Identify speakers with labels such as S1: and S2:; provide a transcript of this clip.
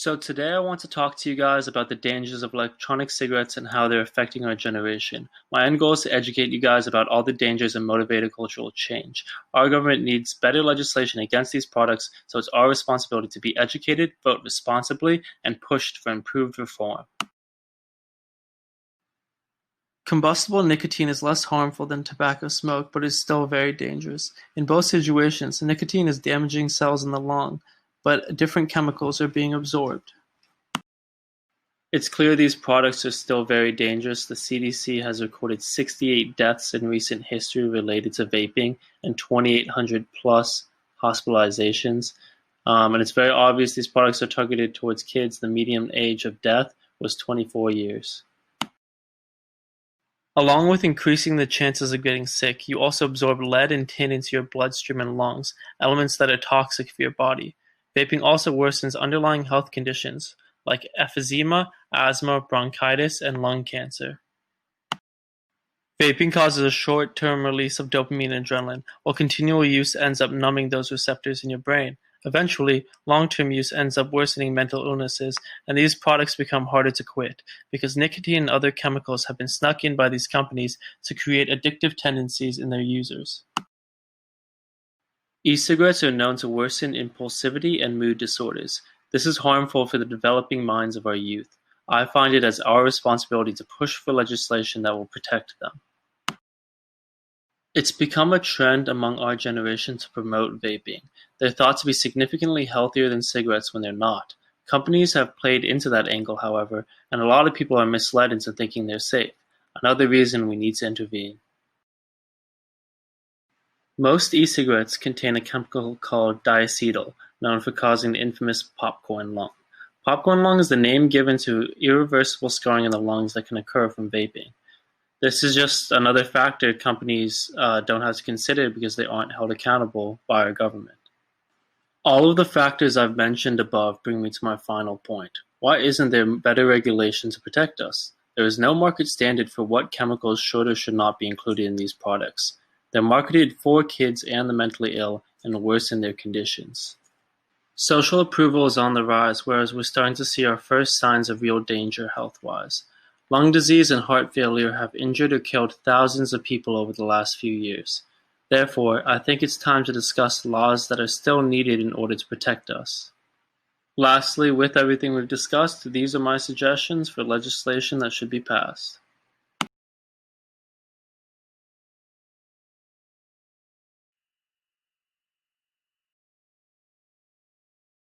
S1: So today I want to talk to you guys about the dangers of electronic cigarettes and how they're affecting our generation. My end goal is to educate you guys about all the dangers and motivate a cultural change. Our government needs better legislation against these products, so it's our responsibility to be educated, vote responsibly, and pushed for improved reform. Combustible nicotine is less harmful than tobacco smoke, but is still very dangerous. In both situations, nicotine is damaging cells in the lung, but different chemicals are being absorbed. It's clear these products are still very dangerous. The CDC has recorded 68 deaths in recent history related to vaping and 2,800 plus hospitalizations. And it's very obvious these products are targeted towards kids. The median age of death was 24 years. Along with increasing the chances of getting sick, you also absorb lead and tin into your bloodstream and lungs, elements that are toxic for your body. Vaping also worsens underlying health conditions like emphysema, asthma, bronchitis, and lung cancer. Vaping causes a short-term release of dopamine and adrenaline, while continual use ends up numbing those receptors in your brain. Eventually, long-term use ends up worsening mental illnesses, and these products become harder to quit, because nicotine and other chemicals have been snuck in by these companies to create addictive tendencies in their users. E-cigarettes are known to worsen impulsivity and mood disorders. This is harmful for the developing minds of our youth. I find it as our responsibility to push for legislation that will protect them. It's become a trend among our generation to promote vaping. They're thought to be significantly healthier than cigarettes when they're not. Companies have played into that angle, however, and a lot of people are misled into thinking they're safe. Another reason we need to intervene. Most e-cigarettes contain a chemical called diacetyl, known for causing the infamous popcorn lung. Popcorn lung is the name given to irreversible scarring in the lungs that can occur from vaping. This is just another factor companies don't have to consider because they aren't held accountable by our government. All of the factors I've mentioned above bring me to my final point. Why isn't there better regulation to protect us? There is no market standard for what chemicals should or should not be included in these products. They're marketed for kids and the mentally ill and worsen their conditions. Social approval is on the rise, whereas we're starting to see our first signs of real danger health-wise. Lung disease and heart failure have injured or killed thousands of people over the last few years. Therefore, I think it's time to discuss laws that are still needed in order to protect us. Lastly, with everything we've discussed, these are my suggestions for legislation that should be passed.